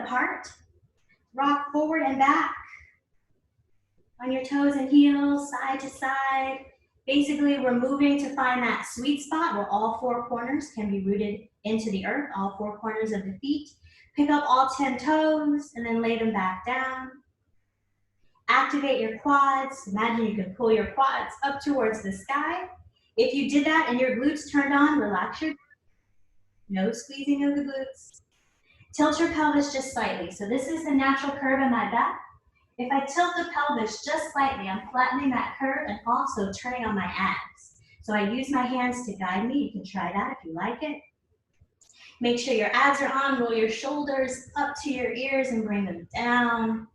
apart. Rock forward and back on your toes and heels, side to side. Basically, we're moving to find that sweet spot where all four corners can be rooted into the earth, all four corners of the feet. Pick up all 10 toes and then lay them back down. Activate your quads. Imagine you can pull your quads up towards the sky. If you did that and your glutes turned on, relax your glutes. No squeezing of the glutes. Tilt your pelvis just slightly. So this is the natural curve in my back. If I tilt the pelvis just slightly, I'm flattening that curve and also turning on my abs. So I use my hands to guide me. You can try that if you like it. Make sure your abs are on. Roll your shoulders up to your ears and bring them down.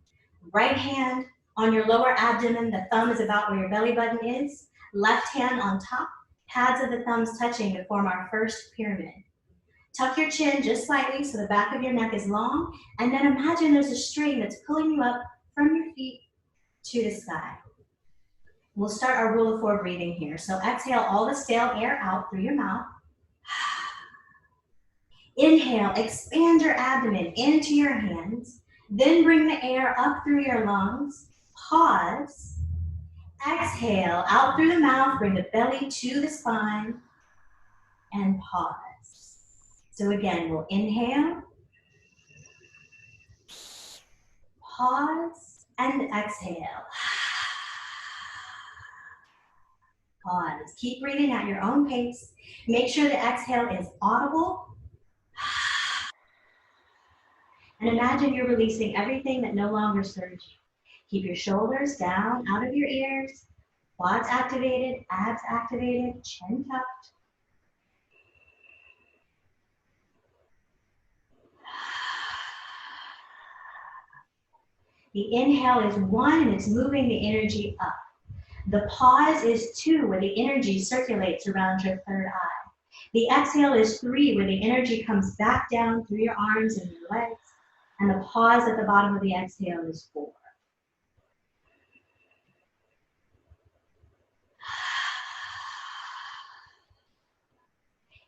Right hand on your lower abdomen. The thumb is about where your belly button is. Left hand on top. Pads of the thumbs touching to form our first pyramid. Tuck your chin just slightly so the back of your neck is long. And then imagine there's a string that's pulling you up from your feet to the sky. We'll start our rule of 4 breathing here. So exhale all the stale air out through your mouth. Inhale, expand your abdomen into your hands. Then bring the air up through your lungs. Pause. Exhale out through the mouth. Bring the belly to the spine. And pause. So again, we'll inhale. Pause. And exhale. Pause. Keep breathing at your own pace. Make sure the exhale is audible. And imagine you're releasing everything that no longer serves you. Keep your shoulders down out of your ears. Quads activated, abs activated, chin tucked. The inhale is 1 and it's moving the energy up. The pause is 2 where the energy circulates around your third eye. The exhale is 3 where the energy comes back down through your arms and your legs. And the pause at the bottom of the exhale is 4.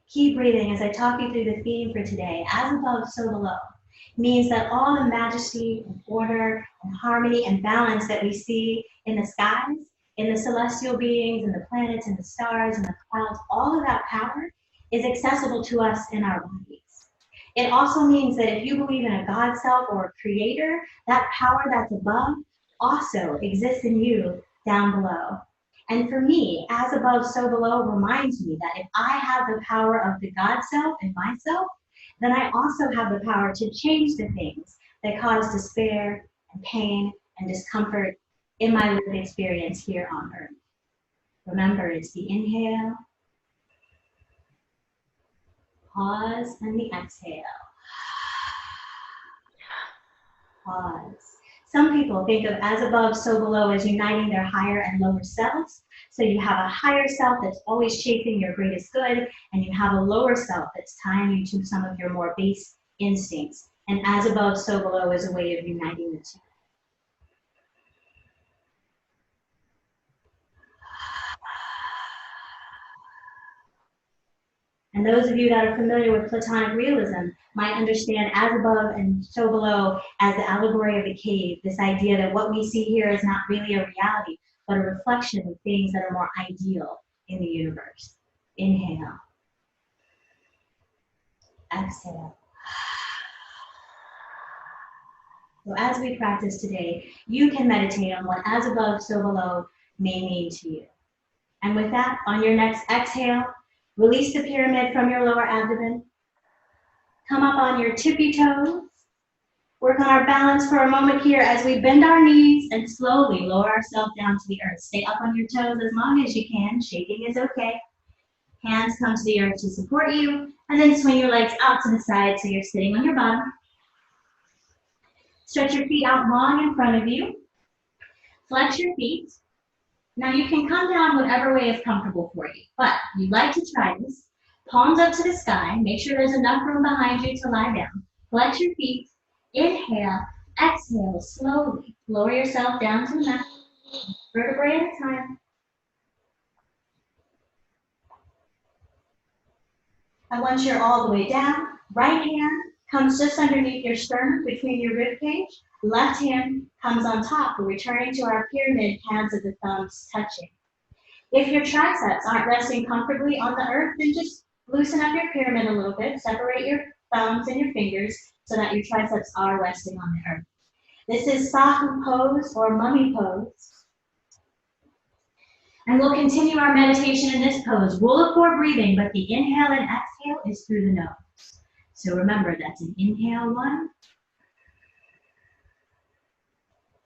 Keep breathing as I talk you through the theme for today. As above, so below. Means that all the majesty and order and harmony and balance that we see in the skies, in the celestial beings, and the planets and the stars and the clouds, all of that power is accessible to us in our bodies. It also means that if you believe in a God self or a creator, that power that's above also exists in you down below. And for me, as above, so below reminds me that if I have the power of the God self in myself, then I also have the power to change the things that cause despair and pain and discomfort in my lived experience here on earth. Remember, it's the inhale, pause, and the exhale. Pause. Some people think of as above, so below as uniting their higher and lower selves. So you have a higher self that's always chasing your greatest good, and you have a lower self that's tying you to some of your more base instincts. And as above, so below is a way of uniting the two. And those of you that are familiar with Platonic realism might understand as above and so below as the allegory of the cave, this idea that what we see here is not really a reality, but a reflection of things that are more ideal in the universe. Inhale. Exhale. So as we practice today, you can meditate on what as above, so below may mean to you. And with that, on your next exhale, release the pyramid from your lower abdomen. Come up on your tippy toes. Work on our balance for a moment here as we bend our knees and slowly lower ourselves down to the earth. Stay up on your toes as long as you can. Shaking is okay. Hands come to the earth to support you, and then swing your legs out to the side so you're sitting on your bottom. Stretch your feet out long in front of you. Flex your feet. Now you can come down whatever way is comfortable for you, but you'd like to try this. Palms up to the sky. Make sure there's enough room behind you to lie down. Flex your feet. Inhale. Exhale slowly. Lower yourself down to the mat. Vertebrae at a time. And once you're all the way down, right hand comes just underneath your sternum, between your rib cage. Left hand comes on top. We're returning to our pyramid, hands of the thumbs touching. If your triceps aren't resting comfortably on the earth, then just loosen up your pyramid a little bit. Separate your thumbs and your fingers so that your triceps are resting on the earth. This is Sahu pose or mummy pose. And we'll continue our meditation in this pose. We'll look for breathing, but the inhale and exhale is through the nose. So remember, that's an inhale 1,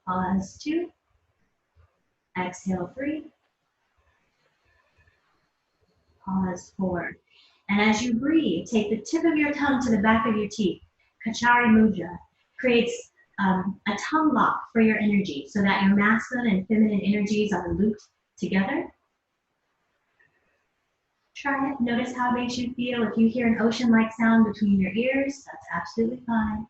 pause 2, exhale 3, pause 4. And as you breathe, take the tip of your tongue to the back of your teeth. Kachari Mudra creates a tongue lock for your energy so that your masculine and feminine energies are looped together. Try it. Notice how it makes you feel. If you hear an ocean-like sound between your ears, that's absolutely fine.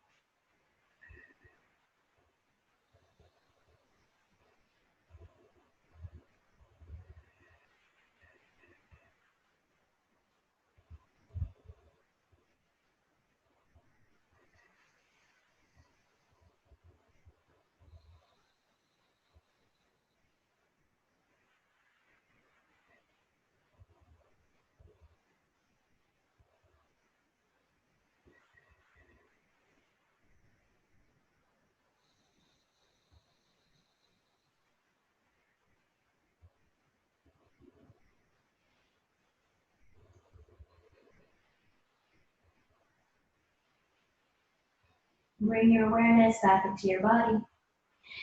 Bring your awareness back into your body.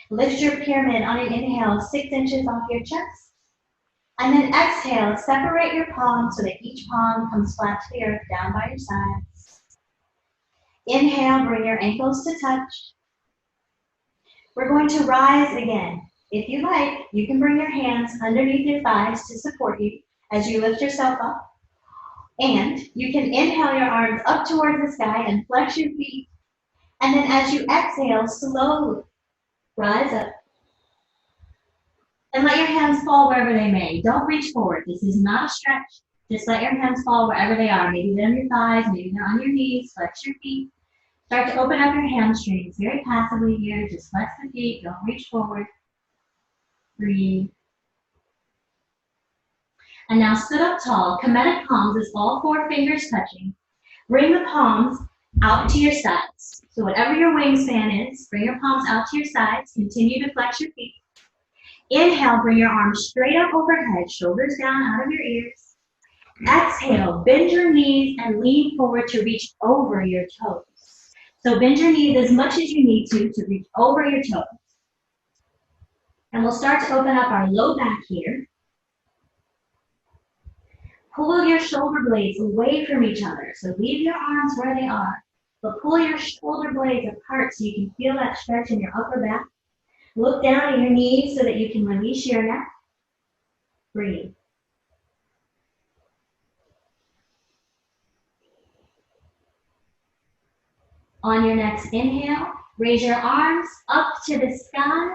Lift your pyramid on an inhale 6 inches off your chest. And then exhale, separate your palms so that each palm comes flat to the earth down by your sides. Inhale, bring your ankles to touch. We're going to rise again. If you like, you can bring your hands underneath your thighs to support you as you lift yourself up. And you can inhale your arms up towards the sky and flex your feet. And then as you exhale, slowly rise up. And let your hands fall wherever they may. Don't reach forward. This is not a stretch. Just let your hands fall wherever they are. Maybe they're on your thighs, maybe they're on your knees. Flex your feet. Start to open up your hamstrings very passively here. Just flex the feet. Don't reach forward. Breathe. And now sit up tall. Kemetic palms is all 4 fingers touching. Bring the palms out to your sides. So whatever your wingspan is, bring your palms out to your sides. Continue to flex your feet. Inhale, bring your arms straight up overhead, shoulders down out of your ears. Exhale, bend your knees and lean forward to reach over your toes. So bend your knees as much as you need to reach over your toes. And we'll start to open up our low back here. Pull your shoulder blades away from each other. So leave your arms where they are, but pull your shoulder blades apart so you can feel that stretch in your upper back. Look down at your knees so that you can release your neck. Breathe. On your next inhale, raise your arms up to the sky.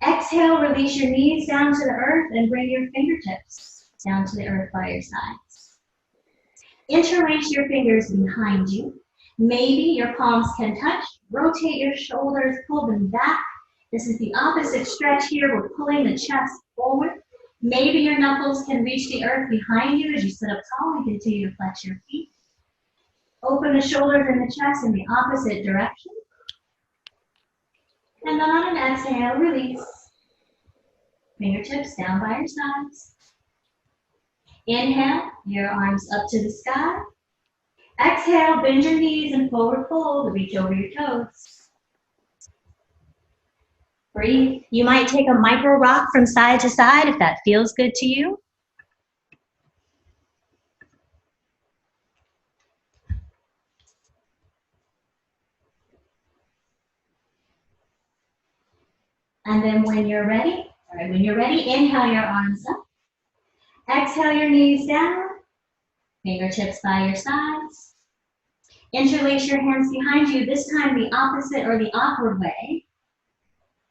Exhale, release your knees down to the earth and bring your fingertips down to the earth by your sides. Interlace your fingers behind you. Maybe your palms can touch. Rotate your shoulders, pull them back. This is the opposite stretch here. We're pulling the chest forward. Maybe your knuckles can reach the earth behind you as you sit up tall and continue to flex your feet. Open the shoulders and the chest in the opposite direction. And then on an exhale, release. Fingertips down by your sides. Inhale, your arms up to the sky. Exhale, bend your knees and forward fold, reach over your toes. Breathe. You might take a micro rock from side to side if that feels good to you. And then when you're ready, inhale your arms up. Exhale your knees down. Fingertips by your sides. Interlace your hands behind you, this time the opposite or the awkward way.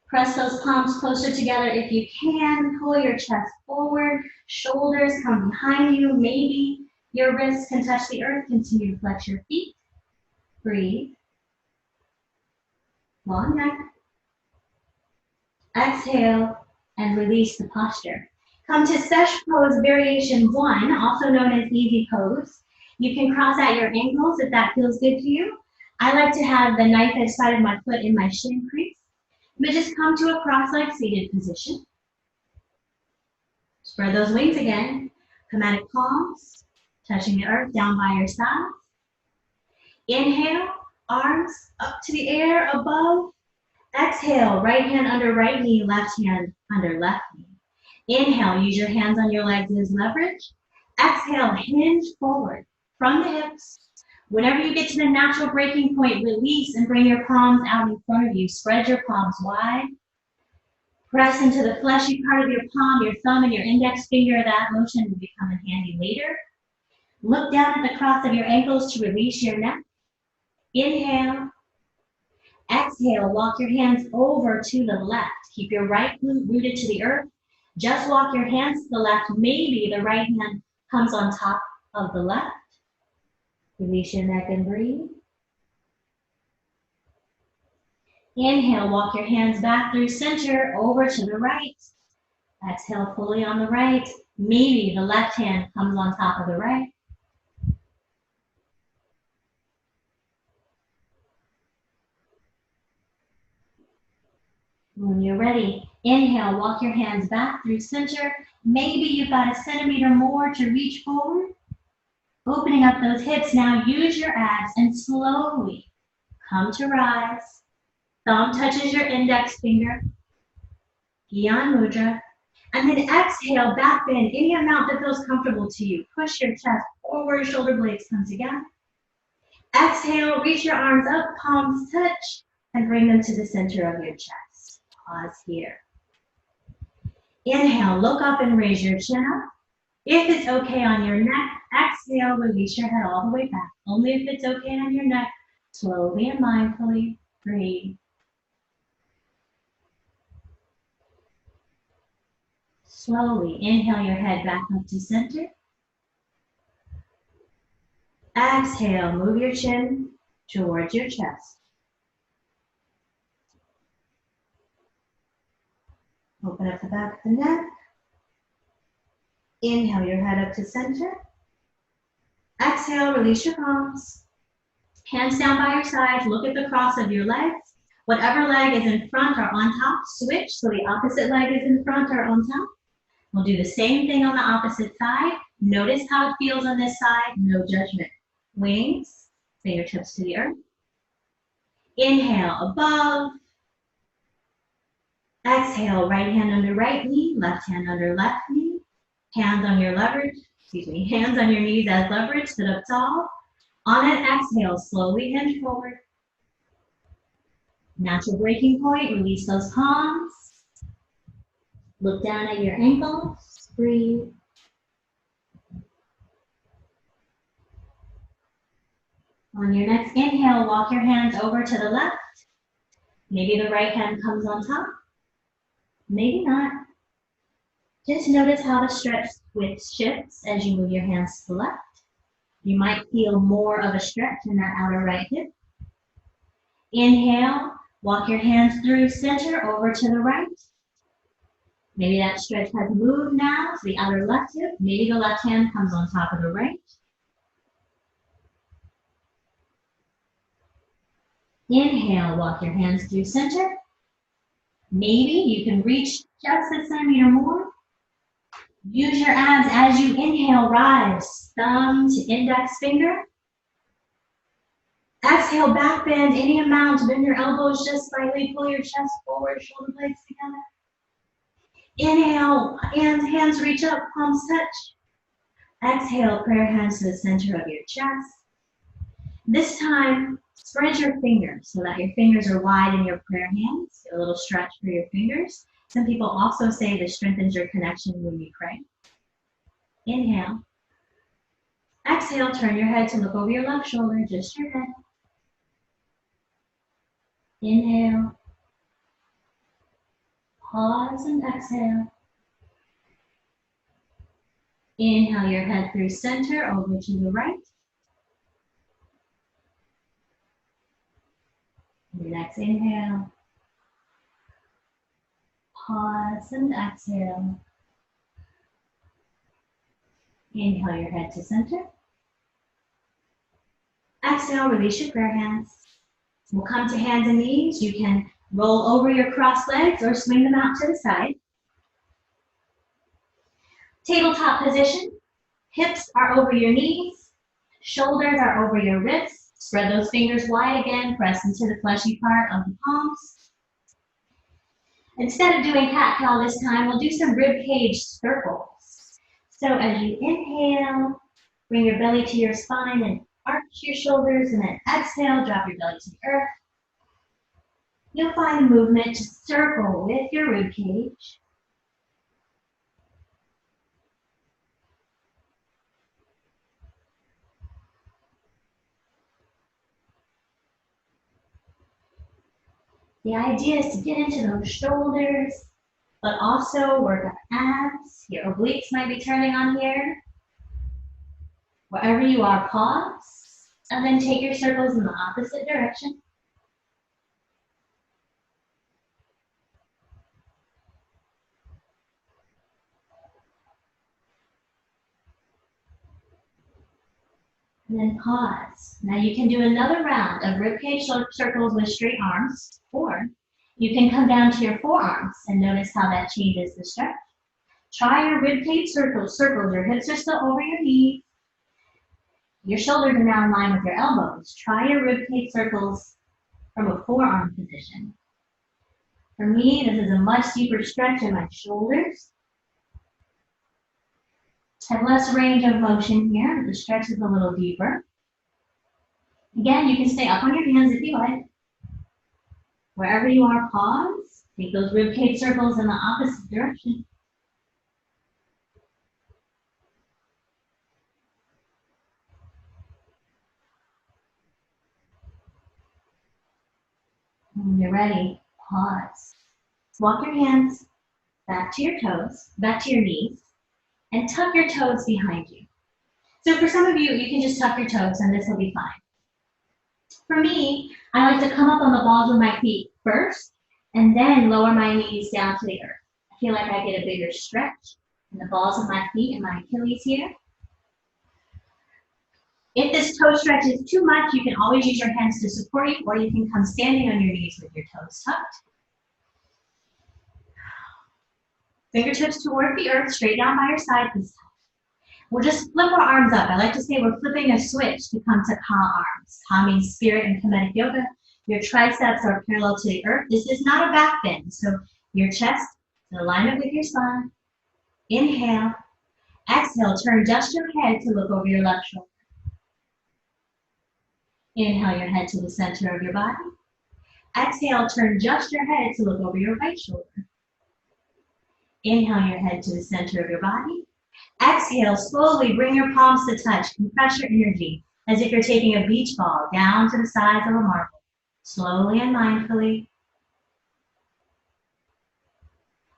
Press those palms closer together if you can. Pull your chest forward. Shoulders come behind you. Maybe your wrists can touch the earth. Continue to flex your feet. Breathe. Long neck. Exhale and release the posture. Come to Sesh Pose Variation 1, also known as Easy Pose. You can cross out your ankles if that feels good to you. I like to have the knife edge side of my foot in my shin crease. But just come to a cross-legged seated position. Spread those wings again. Kemetic palms, touching the earth down by your sides. Inhale, arms up to the air above. Exhale, right hand under right knee, left hand under left knee. Inhale, use your hands on your legs as leverage. Exhale, hinge forward from the hips. Whenever you get to the natural breaking point, release and bring your palms out in front of you. Spread your palms wide. Press into the fleshy part of your palm, your thumb and your index finger. That motion will become handy later. Look down at the cross of your ankles to release your neck. Inhale. Exhale, walk your hands over to the left. Keep your right glute rooted to the earth. Just walk your hands to the left. Maybe the right hand comes on top of the left. Release your neck and breathe. Inhale, walk your hands back through center, over to the right. Exhale fully on the right. Maybe the left hand comes on top of the right. When you're ready, inhale, walk your hands back through center. Maybe you've got a centimeter more to reach forward. Opening up those hips, now use your abs and slowly come to rise. Thumb touches your index finger. Gyan Mudra. And then exhale, back bend, any amount that feels comfortable to you. Push your chest forward, shoulder blades come together. Exhale, reach your arms up, palms touch, and bring them to the center of your chest. Pause here. Inhale, look up and raise your chin up. If it's okay on your neck, exhale, release your head all the way back. Only if it's okay on your neck, slowly and mindfully breathe. Slowly inhale your head back up to center. Exhale, move your chin towards your chest. Open up the back of the neck. Inhale your head up to center. Exhale, release your palms. Hands down by your sides. Look at the cross of your legs. Whatever leg is in front or on top, switch so the opposite leg is in front or on top. We'll do the same thing on the opposite side. Notice how it feels on this side. No judgment. Wings, fingertips to the earth. Inhale, above. Exhale, right hand under right knee, left hand under left knee. Hands on your leverage, hands on your knees as leverage, sit up tall. On an exhale, slowly hinge forward. Natural breaking point, release those palms. Look down at your ankles, breathe. On your next inhale, walk your hands over to the left. Maybe the right hand comes on top. Maybe not. Just notice how the stretch shifts as you move your hands to the left. You might feel more of a stretch in that outer right hip. Inhale, walk your hands through center over to the right. Maybe that stretch has moved now to the outer left hip. Maybe the left hand comes on top of the right. Inhale, walk your hands through center. Maybe you can reach just a centimeter more. Use your abs as you inhale, rise. Thumb to index finger. Exhale, back bend any amount. Bend your elbows just slightly. Pull your chest forward, shoulder blades together. Inhale, and hands reach up, palms touch. Exhale, prayer hands to the center of your chest. This time, spread your fingers so that your fingers are wide in your prayer hands. Get a little stretch for your fingers. Some people also say this strengthens your connection when you pray. Inhale. Exhale, turn your head to look over your left shoulder, just your head. Inhale. Pause and exhale. Inhale your head through center over to the right. Your next inhale. Pause and exhale. Inhale your head to center. Exhale, release your prayer hands. We'll come to hands and knees. You can roll over your crossed legs or swing them out to the side. Tabletop position. Hips are over your knees. Shoulders are over your wrists. Spread those fingers wide again. Press into the fleshy part of the palms. Instead of doing cat-cow this time, we'll do some rib cage circles. So as you inhale, bring your belly to your spine and arch your shoulders, and then exhale, drop your belly to the earth. You'll find movement to circle with your rib cage. The idea is to get into those shoulders, but also work our abs. Your obliques might be turning on here. Wherever you are, pause, and then take your circles in the opposite direction. And then pause. Now you can do another round of ribcage circles with straight arms, or you can come down to your forearms and notice how that changes the stretch. Try your ribcage circles. Your hips are still over your knees. Your shoulders are now in line with your elbows. Try your ribcage circles from a forearm position. For me, this is a much deeper stretch in my shoulders. Have less range of motion here. The stretch is a little deeper. Again, you can stay up on your hands if you like. Wherever you are, pause. Take those ribcage circles in the opposite direction. When you're ready, pause. Walk your hands back to your toes, back to your knees, and tuck your toes behind you. So for some of you, you can just tuck your toes and this will be fine. For me, I like to come up on the balls of my feet first and then lower my knees down to the earth. I feel like I get a bigger stretch in the balls of my feet and my Achilles here. If this toe stretch is too much, you can always use your hands to support you, or you can come standing on your knees with your toes tucked. Fingertips toward the earth, straight down by your side this time. We'll just flip our arms up. I like to say we're flipping a switch to come to Ka arms. Ka means spirit in Kemetic Yoga. Your triceps are parallel to the earth. This is not a back bend, so your chest is in alignment with your spine. Inhale. Exhale, turn just your head to look over your left shoulder. Inhale your head to the center of your body. Exhale, turn just your head to look over your right shoulder. Inhale your head to the center of your body. Exhale, slowly bring your palms to touch. Compress your energy as if you're taking a beach ball down to the size of a marble. Slowly and mindfully.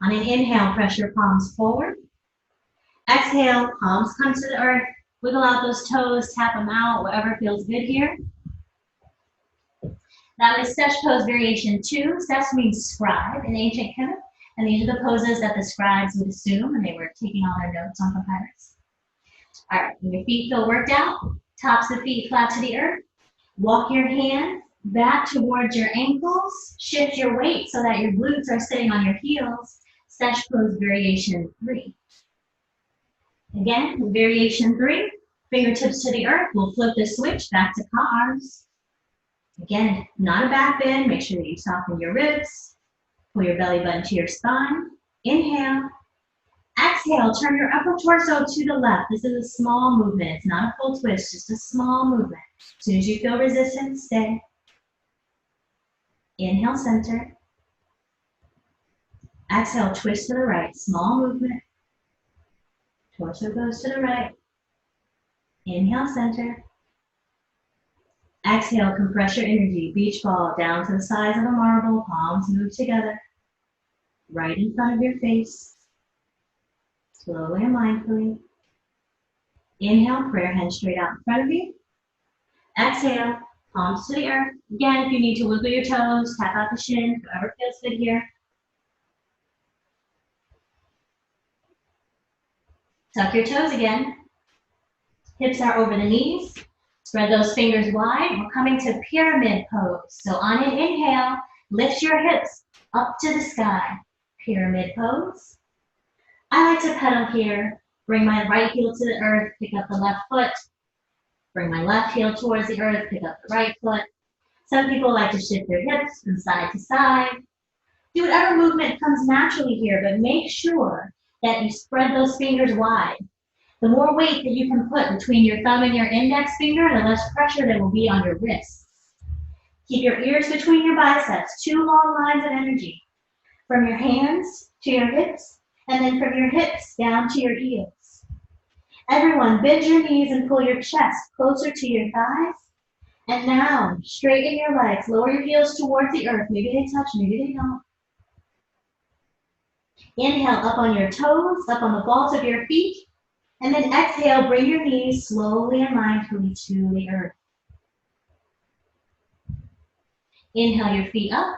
On an inhale, press your palms forward. Exhale, palms come to the earth. Wiggle out those toes, tap them out, whatever feels good here. That was Sesh Pose Variation 2. Sesh means scribe in ancient Kemet. And these are the poses that the scribes would assume when they were taking all their notes on papyrus. All right, when your feet feel worked out, tops of feet flat to the earth. Walk your hands back towards your ankles. Shift your weight so that your glutes are sitting on your heels. Sesh Pose Variation 3. Again, Variation 3, fingertips to the earth. We'll flip the switch back to Ka arms. Again, not a back bend. Make sure that you soften your ribs. Pull your belly button to your spine. Inhale. Exhale, turn your upper torso to the left. This is a small movement. It's not a full twist, just a small movement. As soon as you feel resistance, stay. Inhale, center. Exhale, twist to the right. Small movement. Torso goes to the right. Inhale, center. Exhale, compress your energy. Beach ball down to the size of a marble. Palms move together. Right in front of your face. Slowly and mindfully. Inhale, prayer hands straight out in front of you. Exhale, palms to the earth. Again, if you need to wiggle your toes, tap out the shins, whatever feels good here. Tuck your toes again. Hips are over the knees. Spread those fingers wide. We're coming to pyramid pose. So on an inhale, lift your hips up to the sky. Pyramid pose. I like to pedal here. Bring my right heel to the earth, pick up the left foot. Bring my left heel towards the earth, pick up the right foot. Some people like to shift their hips from side to side. Do whatever movement comes naturally here, but make sure that you spread those fingers wide. The more weight that you can put between your thumb and your index finger, the less pressure there will be on your wrists. Keep your ears between your biceps, 2 long lines of energy. From your hands to your hips, and then from your hips down to your heels. Everyone, bend your knees and pull your chest closer to your thighs. And now, straighten your legs. Lower your heels towards the earth. Maybe they touch, maybe they don't. Inhale up on your toes, up on the balls of your feet. And then exhale, bring your knees slowly and mindfully to the earth. Inhale your feet up.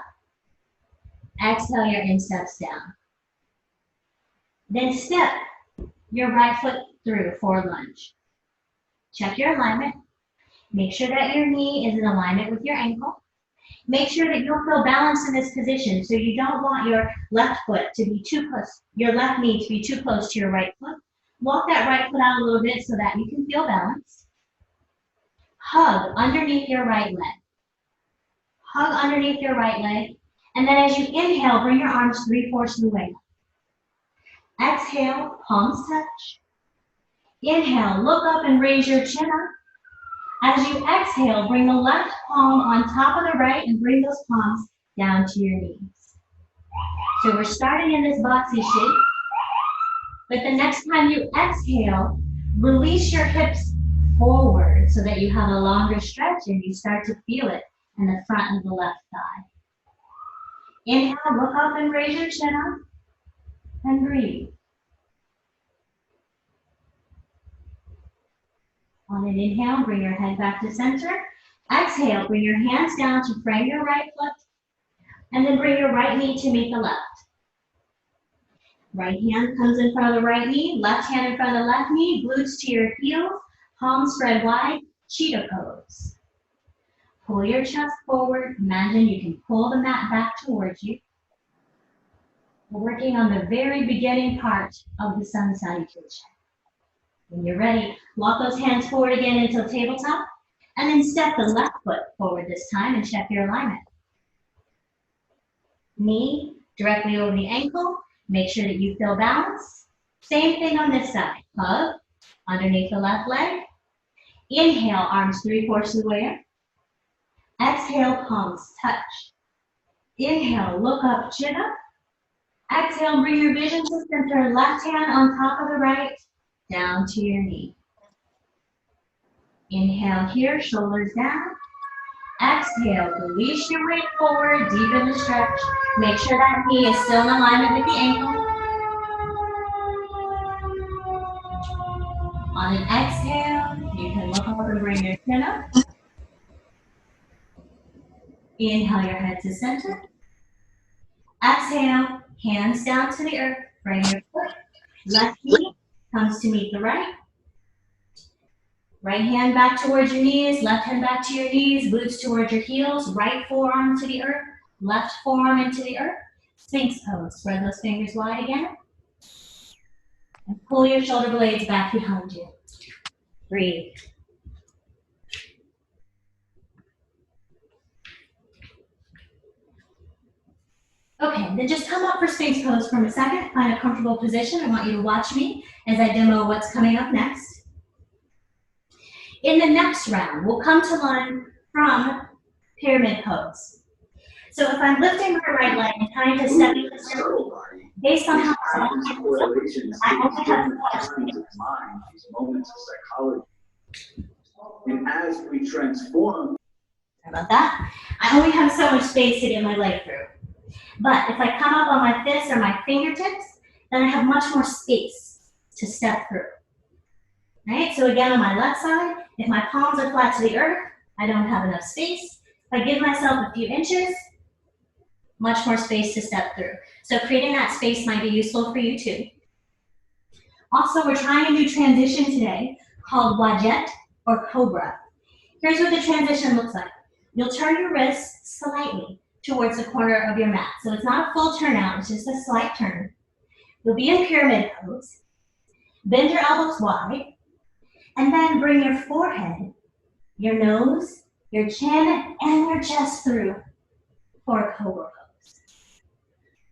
Exhale your insteps down. Then step your right foot through for lunge. Check your alignment. Make sure that your knee is in alignment with your ankle. Make sure that you'll feel balanced in this position, so you don't want your left foot to be too close, your left knee to be too close to your right foot. Walk that right foot out a little bit so that you can feel balanced. Hug underneath your right leg. Hug underneath your right leg. And then as you inhale, bring your arms 3/4 of the way up. Exhale, palms touch. Inhale, look up and raise your chin up. As you exhale, bring the left palm on top of the right and bring those palms down to your knees. So we're starting in this boxy shape. But the next time you exhale, release your hips forward so that you have a longer stretch and you start to feel it in the front of the left thigh. Inhale, look up and raise your chin up and breathe. On an inhale, bring your head back to center. Exhale, bring your hands down to frame your right foot, and then bring your right knee to meet the left. Right hand comes in front of the right knee, left hand in front of the left knee, glutes to your heels, palms spread wide, cheetah pose. Pull your chest forward. Imagine you can pull the mat back towards you. We're working on the very beginning part of the sun salutation. When you're ready, walk those hands forward again until tabletop, and then step the left foot forward this time and check your alignment. Knee directly over the ankle. Make sure that you feel balance. Same thing on this side. Hug underneath the left leg. Inhale, arms 3/4 of the way up. Exhale, palms touch. Inhale, look up, chin up. Exhale, bring your vision to center. Left hand on top of the right, down to your knee. Inhale here, shoulders down. Exhale, release your weight forward, deepen the stretch. Make sure that knee is still in alignment with the ankle. On an exhale, you can look up and bring your chin up. Inhale your head to center. Exhale, hands down to the earth. Bring your foot. Left knee comes to meet the right. Right hand back towards your knees, left hand back to your knees, glutes towards your heels, right forearm to the earth, left forearm into the earth. Sphinx pose. Spread those fingers wide again. And pull your shoulder blades back behind you. Breathe. Okay, then just come up for Sphinx pose for a second. Find a comfortable position. I want you to watch me as I demo what's coming up next. In the next round, we'll come to line from pyramid pose. So if I'm lifting my right leg and trying to step into the based on how I only have to watch these moments of psychology. And as we transform. Sorry about that. I only have so much space to get my leg through. But if I come up on my fists or my fingertips, then I have much more space to step through. Right? So again, on my left side, if my palms are flat to the earth, I don't have enough space. If I give myself a few inches, much more space to step through. So creating that space might be useful for you too. Also, we're trying a new transition today called Wajet or Cobra. Here's what the transition looks like. You'll turn your wrists slightly towards the corner of your mat. So it's not a full turn out, it's just a slight turn. You'll be in pyramid pose. Bend your elbows wide, and then bring your forehead, your nose, your chin, and your chest through for a Cobra pose.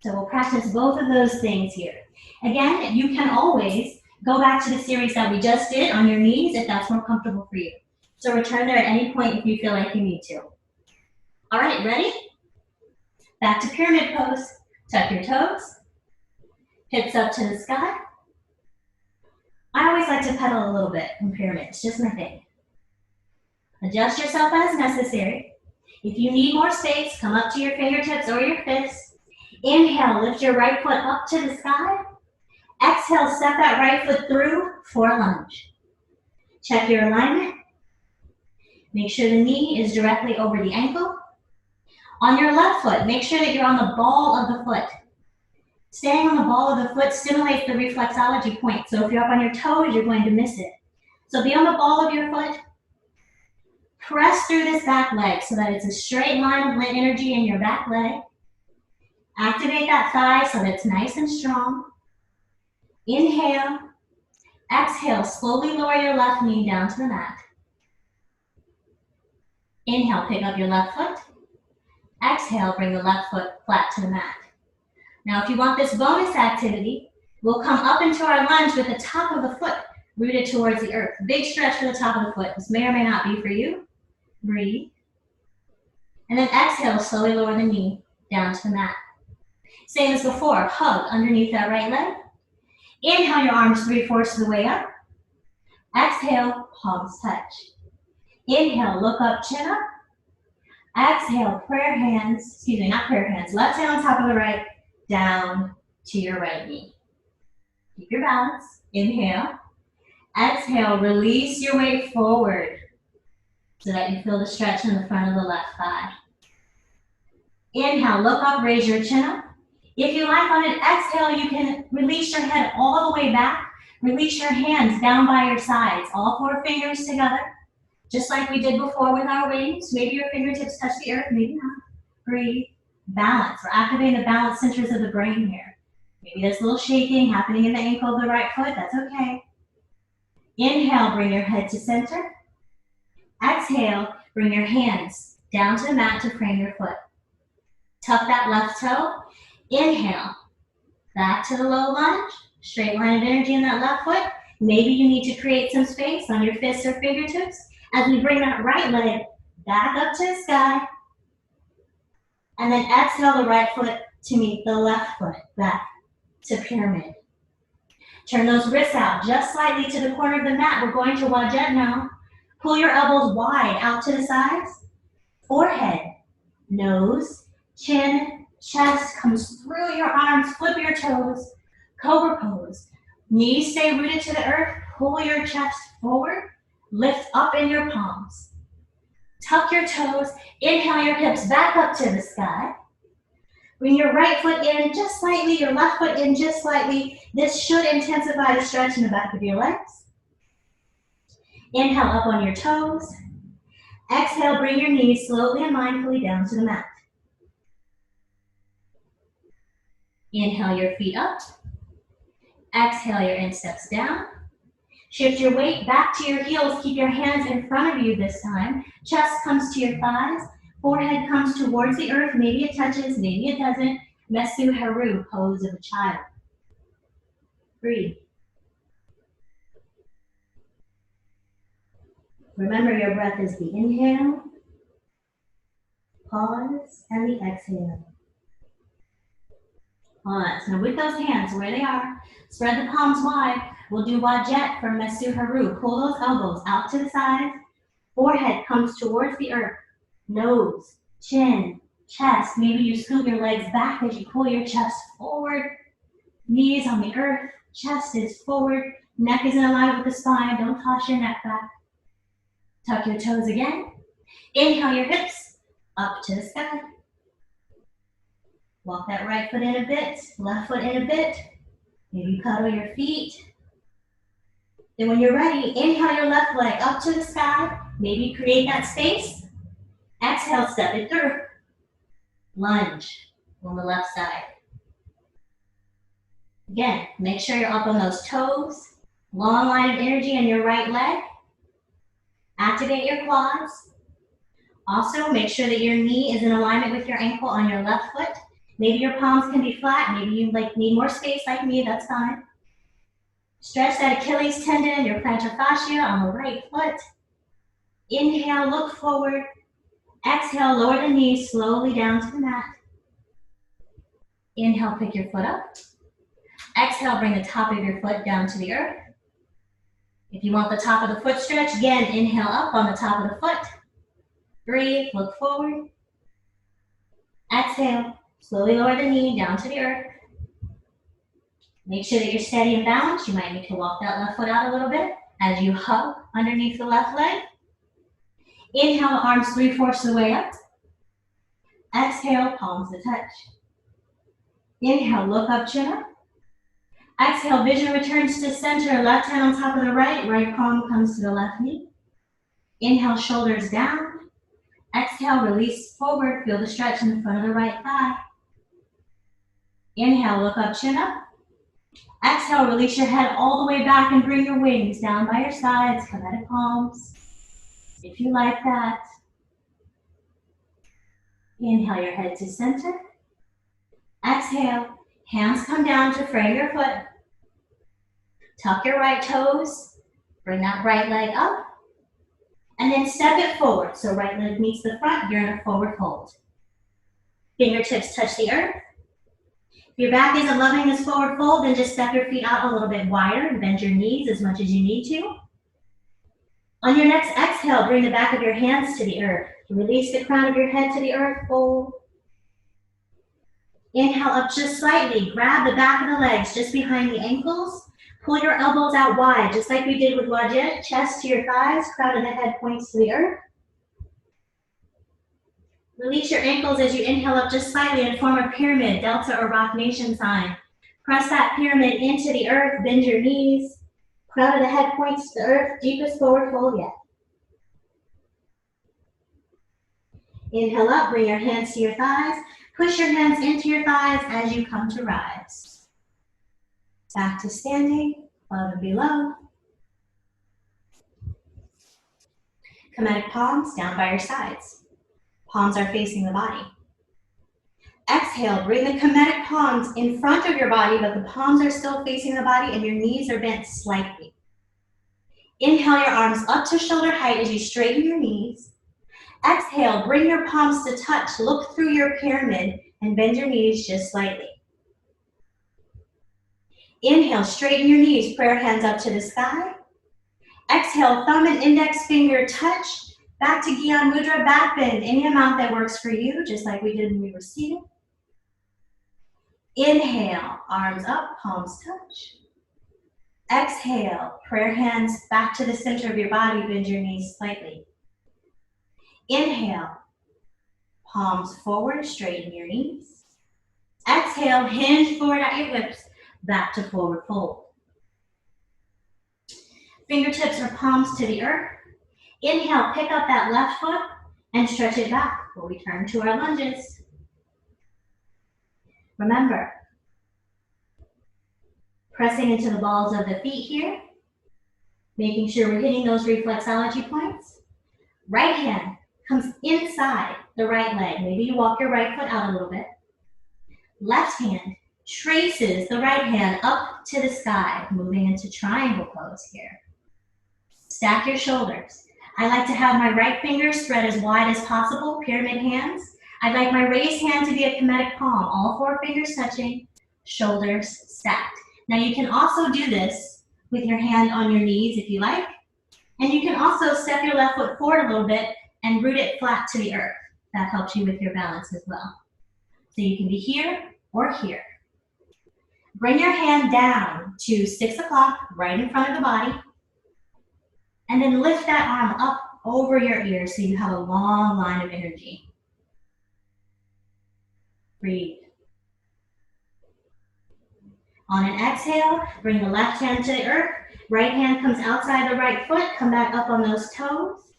So we'll practice both of those things here. Again, you can always go back to the series that we just did on your knees if that's more comfortable for you. So return there at any point if you feel like you need to. All right, ready? Back to pyramid pose. Tuck your toes. Hips up to the sky. I always like to pedal a little bit in pyramid. It's just my thing. Adjust yourself as necessary. If you need more space, come up to your fingertips or your fists. Inhale, lift your right foot up to the sky. Exhale, step that right foot through for a lunge. Check your alignment. Make sure the knee is directly over the ankle. On your left foot, make sure that you're on the ball of the foot. Staying on the ball of the foot stimulates the reflexology point. So if you're up on your toes, you're going to miss it. So be on the ball of your foot. Press through this back leg so that it's a straight line of energy in your back leg. Activate that thigh so that it's nice and strong. Inhale. Exhale, slowly lower your left knee down to the mat. Inhale, pick up your left foot. Exhale, bring the left foot flat to the mat. Now, if you want this bonus activity, we'll come up into our lunge with the top of the foot rooted towards the earth. Big stretch for the top of the foot. This may or may not be for you. Breathe. And then exhale, slowly lower the knee down to the mat. Same as before, hug underneath that right leg. Inhale your arms 3/4 of the way up. Exhale, palms touch. Inhale, look up, chin up. Exhale, prayer hands, not prayer hands, left hand on top of the right, down to your right knee. Keep your balance. Inhale. Exhale, release your weight forward so that you feel the stretch in the front of the left thigh. Inhale, look up, raise your chin up. If you like, on an exhale, you can release your head all the way back. Release your hands down by your sides, all 4 fingers together, just like we did before with our wings. Maybe your fingertips touch the earth, maybe not. Breathe. Balance. We're activating the balance centers of the brain here. Maybe there's a little shaking happening in the ankle of the right foot. That's okay. Inhale, bring your head to center. Exhale, bring your hands down to the mat to frame your foot. Tuck that left toe. Inhale, back to the low lunge. Straight line of energy in that left foot. Maybe you need to create some space on your fists or fingertips as we bring that right leg back up to the sky. And then exhale the right foot to meet the left foot back to pyramid. Turn those wrists out just slightly to the corner of the mat. We're going to Wajet now. Pull your elbows wide out to the sides. Forehead, nose, chin, chest comes through your arms. Flip your toes. Cobra pose. Knees stay rooted to the earth. Pull your chest forward. Lift up in your palms. Tuck your toes. Inhale your hips back up to the sky. Bring your right foot in just slightly, your left foot in just slightly. This should intensify the stretch in the back of your legs. Inhale up on your toes. Exhale, bring your knees slowly and mindfully down to the mat. Inhale your feet up. Exhale your insteps down. Shift your weight back to your heels. Keep your hands in front of you this time. Chest comes to your thighs. Forehead comes towards the earth. Maybe it touches, maybe it doesn't. Mesu Haru, pose of a child. Breathe. Remember, your breath is the inhale, pause, and the exhale. Pause. Now with those hands where they are, spread the palms wide. We'll do Wajet from Mesu Haru. Pull those elbows out to the sides. Forehead comes towards the earth. Nose, chin, chest. Maybe you scoot your legs back as you pull your chest forward. Knees on the earth. Chest is forward. Neck is in line with the spine. Don't toss your neck back. Tuck your toes again. Inhale your hips up to the sky. Walk that right foot in a bit, left foot in a bit. Maybe cuddle your feet. Then when you're ready, inhale your left leg up to the sky. Maybe create that space. Exhale, step it through. Lunge on the left side. Again, make sure you're up on those toes. Long line of energy in your right leg. Activate your quads. Also, make sure that your knee is in alignment with your ankle on your left foot. Maybe your palms can be flat. Maybe you need more space like me, that's fine. Stretch that Achilles tendon, your plantar fascia on the right foot. Inhale, look forward. Exhale, lower the knees slowly down to the mat. Inhale, pick your foot up. Exhale, bring the top of your foot down to the earth. If you want the top of the foot stretch, again, inhale up on the top of the foot. Breathe, look forward. Exhale, slowly lower the knee down to the earth. Make sure that you're steady and balanced. You might need to walk that left foot out a little bit as you hug underneath the left leg. Inhale, the arms 3/4 of the way up. Exhale, palms to touch. Inhale, look up, chin up. Exhale, vision returns to center. Left hand on top of the right. Right palm comes to the left knee. Inhale, shoulders down. Exhale, release forward. Feel the stretch in the front of the right thigh. Inhale, look up, chin up. Exhale, release your head all the way back and bring your wings down by your sides. Kemetic palms, if you like that. Inhale your head to center. Exhale, hands come down to frame your foot. Tuck your right toes. Bring that right leg up. And then step it forward. So right leg meets the front, you're in a forward fold. Fingertips touch the earth. If your back isn't loving this forward fold, then just step your feet out a little bit wider and bend your knees as much as you need to. On your next exhale, bring the back of your hands to the earth. Release the crown of your head to the earth, fold. Inhale up just slightly. Grab the back of the legs just behind the ankles. Pull your elbows out wide, just like we did with Wajit. Chest to your thighs, crown of the head points to the earth. Release your ankles as you inhale up just slightly and form a pyramid, Delta or Rock Nation sign. Press that pyramid into the earth, bend your knees. Crown of the head points to the earth, deepest forward fold yet. Inhale up, bring your hands to your thighs. Push your hands into your thighs as you come to rise. Back to standing, above and below. Kemetic palms down by your sides. Palms are facing the body. Exhale, bring the Kemetic palms in front of your body, but the palms are still facing the body and your knees are bent slightly. Inhale your arms up to shoulder height as you straighten your knees. Exhale, bring your palms to touch. Look through your pyramid and bend your knees just slightly. Inhale, straighten your knees, prayer hands up to the sky. Exhale, thumb and index finger touch. Back to Gyan Mudra, back bend, any amount that works for you, just like we did when we were seated. Inhale, arms up, palms touch. Exhale, prayer hands back to the center of your body, bend your knees slightly. Inhale, palms forward, straighten your knees. Exhale, hinge forward at your hips, back to forward fold. Fingertips or palms to the earth. Inhale, pick up that left foot and stretch it back. We'll return to our lunges. Remember, pressing into the balls of the feet here, making sure we're hitting those reflexology points. Right hand comes inside the right leg. Maybe you walk your right foot out a little bit. Left hand traces the right hand up to the sky, moving into triangle pose here. Stack your shoulders. I like to have my right finger spread as wide as possible, pyramid hands. I'd like my raised hand to be a Kemetic palm, all four fingers touching, shoulders stacked. Now you can also do this with your hand on your knees if you like. And you can also step your left foot forward a little bit and root it flat to the earth. That helps you with your balance as well. So you can be here or here. Bring your hand down to 6 o'clock, right in front of the body. And then lift that arm up over your ears so you have a long line of energy. Breathe. On an exhale, bring the left hand to the earth. Right hand comes outside the right foot. Come back up on those toes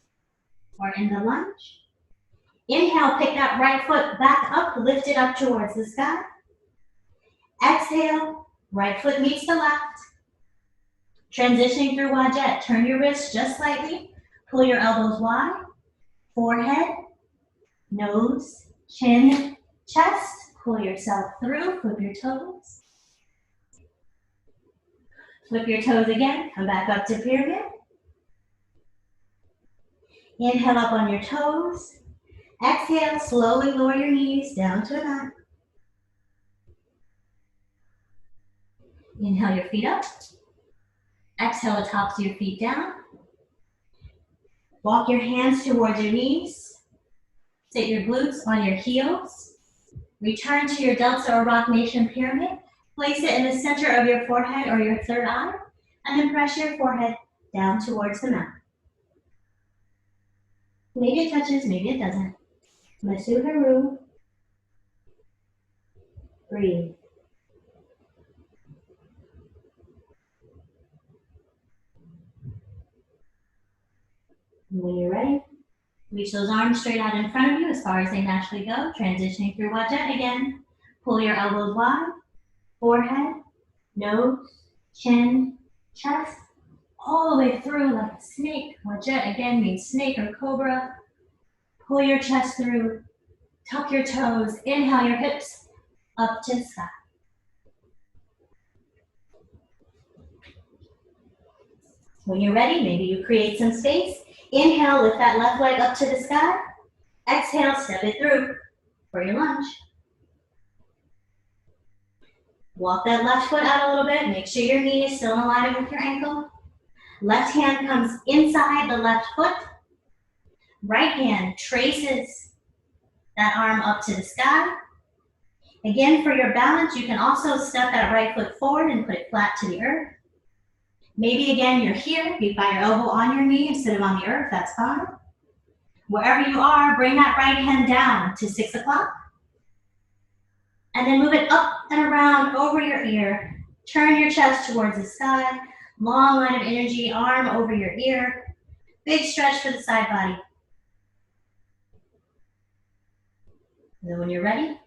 or in the lunge. Inhale, pick that right foot back up, lift it up towards the sky. Exhale, right foot meets the left. Transitioning through Wajjet, turn your wrists just slightly. Pull your elbows wide. Forehead, nose, chin, chest. Pull yourself through, flip your toes. Flip your toes again, come back up to pyramid. Inhale up on your toes. Exhale, slowly lower your knees down to a mat. Inhale your feet up. Exhale the tops of your feet down. Walk your hands towards your knees. Sit your glutes on your heels. Return to your Delta or Rock Nation pyramid. Place it in the center of your forehead or your third eye, and then press your forehead down towards the mat. Maybe it touches, maybe it doesn't. Masu Haru. Breathe. And when you're ready, reach those arms straight out in front of you as far as they naturally go. Transitioning through Wajjet again. Pull your elbows wide. Forehead, nose, chin, chest, all the way through like a snake. Wajjet again means snake or cobra. Pull your chest through. Tuck your toes. Inhale your hips up to the sky. When you're ready, maybe you create some space. Inhale, lift that left leg up to the sky. Exhale, step it through for your lunge. Walk that left foot out a little bit. Make sure your knee is still in alignment with your ankle. Left hand comes inside the left foot. Right hand traces that arm up to the sky. Again, for your balance, you can also step that right foot forward and put it flat to the earth. Maybe again, you're here. You've got your elbow on your knee instead of on the earth. That's fine. Wherever you are, bring that right hand down to 6 o'clock. And then move it up and around over your ear. Turn your chest towards the sky. Long line of energy, arm over your ear. Big stretch for the side body. And then when you're ready,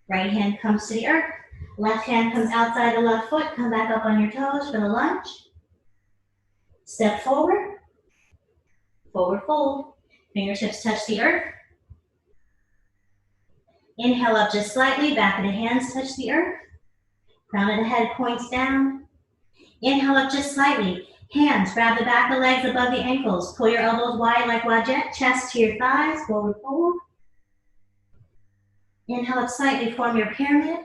right hand comes to the earth. Left hand comes outside the left foot. Come back up on your toes for the lunge. Step forward. Forward fold. Fingertips touch the earth. Inhale up just slightly, back of the hands touch the earth. Crown of the head points down. Inhale up just slightly. Hands grab the back of the legs above the ankles. Pull your elbows wide like Wajjet, chest to your thighs, forward fold. Inhale up slightly, form your pyramid.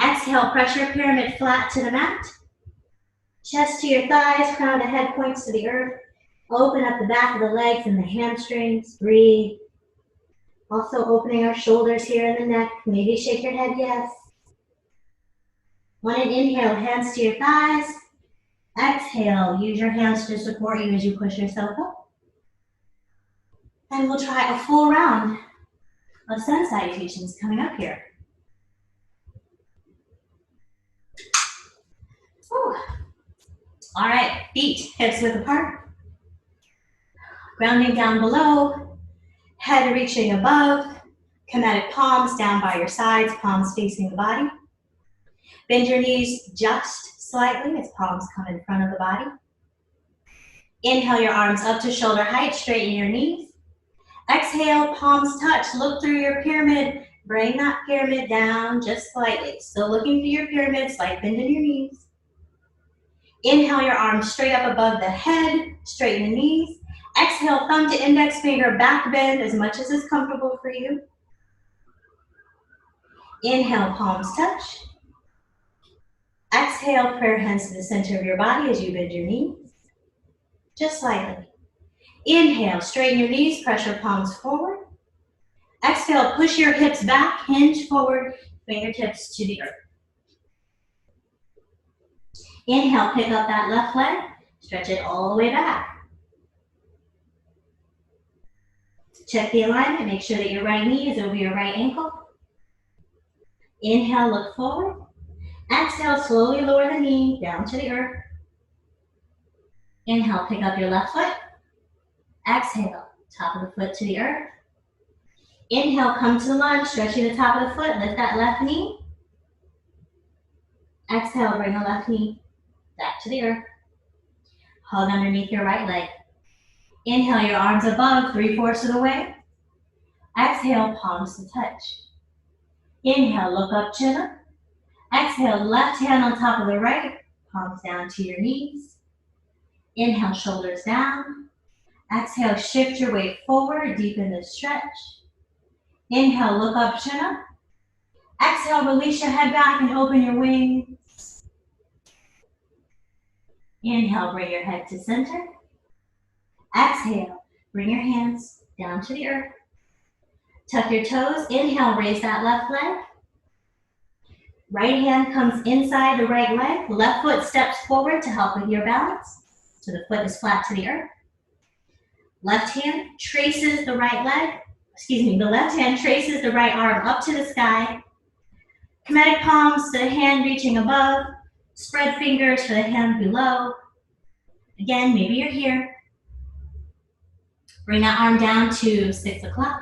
Exhale, press your pyramid flat to the mat. Chest to your thighs, crown of the head points to the earth. Open up the back of the legs and the hamstrings. Breathe. Also opening our shoulders here in the neck. Maybe shake your head yes. On an inhale, hands to your thighs. Exhale, use your hands to support you as you push yourself up. And we'll try a full round of sun salutations coming up here. Whew. All right, feet hips width apart. Grounding down below. Head reaching above, Kemetic palms down by your sides, palms facing the body. Bend your knees just slightly as palms come in front of the body. Inhale your arms up to shoulder height, straighten your knees. Exhale, palms touch, look through your pyramid. Bring that pyramid down just slightly. Still looking through your pyramid, slight bend in your knees. Inhale your arms straight up above the head, straighten the knees. Exhale, thumb to index finger, back bend as much as is comfortable for you. Inhale, palms touch. Exhale, prayer hands to the center of your body as you bend your knees. Just slightly. Inhale, straighten your knees, press your palms forward. Exhale, push your hips back, hinge forward, fingertips to the earth. Inhale, pick up that left leg, stretch it all the way back. Check the alignment. Make sure that your right knee is over your right ankle. Inhale, look forward. Exhale, slowly lower the knee down to the earth. Inhale, pick up your left foot. Exhale, top of the foot to the earth. Inhale, come to the lunge, stretching the top of the foot. Lift that left knee. Exhale, bring the left knee back to the earth. Hug underneath your right leg. Inhale, your arms above, 3/4 of the way. Exhale, palms to touch. Inhale, look up, chin up. Exhale, left hand on top of the right, palms down to your knees. Inhale, shoulders down. Exhale, shift your weight forward, deepen the stretch. Inhale, look up, chin up. Exhale, release your head back and open your wings. Inhale, bring your head to center. Exhale, bring your hands down to the earth. Tuck your toes. Inhale, raise that left leg. Right hand comes inside the right leg. Left foot steps forward to help with your balance. So the foot is flat to the earth. Left hand traces the right leg. The left hand traces the right arm up to the sky. Kemetic palms to the hand reaching above. Spread fingers for the hand below. Again, maybe you're here. Bring that arm down to 6 o'clock.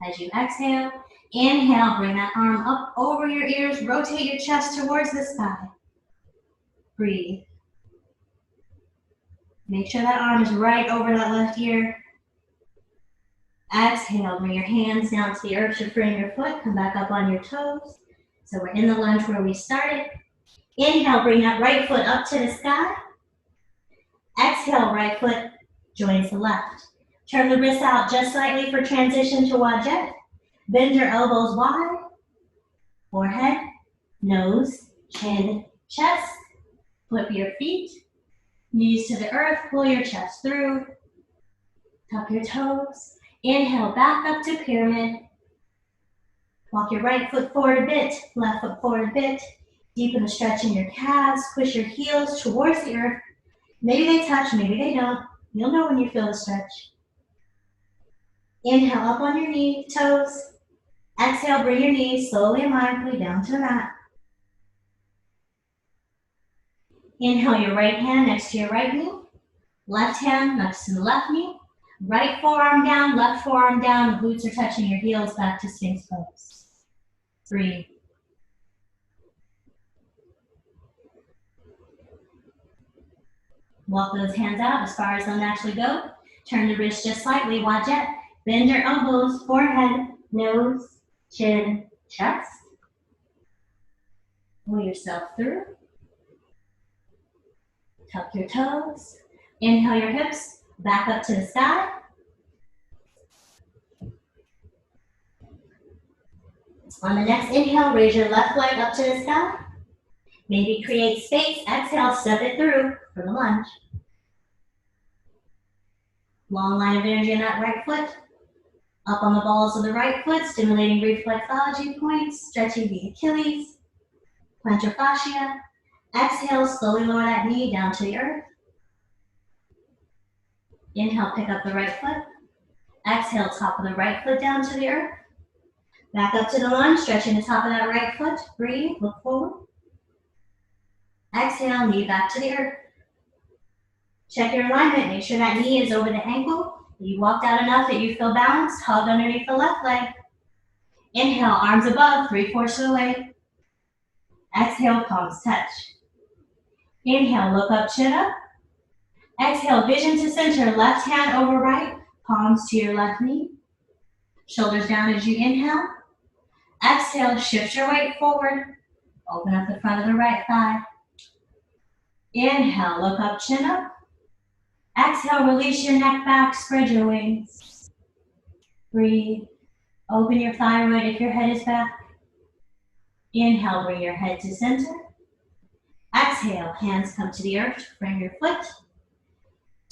As you exhale, inhale, bring that arm up over your ears. Rotate your chest towards the sky. Breathe. Make sure that arm is right over that left ear. Exhale, bring your hands down to the earth to frame your foot. Come back up on your toes. So we're in the lunge where we started. Inhale, bring that right foot up to the sky. Exhale, right foot joins the left. Turn the wrists out just slightly for transition to Wajjet. Bend your elbows wide. Forehead, nose, chin, chest. Flip your feet. Knees to the earth. Pull your chest through. Tuck your toes. Inhale, back up to pyramid. Walk your right foot forward a bit. Left foot forward a bit. Deepen the stretch in your calves. Push your heels towards the earth. Maybe they touch, maybe they don't. You'll know when you feel the stretch. Inhale, up on your toes. Exhale, bring your knees slowly and mindfully down to the mat. Inhale, your right hand next to your right knee. Left hand next to the left knee. Right forearm down, left forearm down. The glutes are touching your heels back to Sphinx pose. Breathe. Walk those hands out as far as they'll naturally go. Turn the wrist just slightly. Wajjet. Bend your elbows, forehead, nose, chin, chest. Pull yourself through. Tuck your toes. Inhale your hips back up to the sky. On the next inhale, raise your left leg up to the sky. Maybe create space. Exhale, step it through for the lunge. Long line of energy in that right foot. Up on the balls of the right foot, stimulating reflexology points, stretching the Achilles, plantar fascia. Exhale, slowly lower that knee down to the earth. Inhale, pick up the right foot. Exhale, top of the right foot down to the earth. Back up to the lunge, stretching the top of that right foot. Breathe, look forward. Exhale, knee back to the earth. Check your alignment, make sure that knee is over the ankle. You walked out enough that you feel balanced. Hug underneath the left leg. Inhale, arms above, 3/4 of the way. Exhale, palms touch. Inhale, look up, chin up. Exhale, vision to center, left hand over right, palms to your left knee. Shoulders down as you inhale. Exhale, shift your weight forward. Open up the front of the right thigh. Inhale, look up, chin up. Exhale, release your neck back, spread your wings. Breathe. Open your thyroid if your head is back. Inhale, bring your head to center. Exhale, hands come to the earth, frame your foot.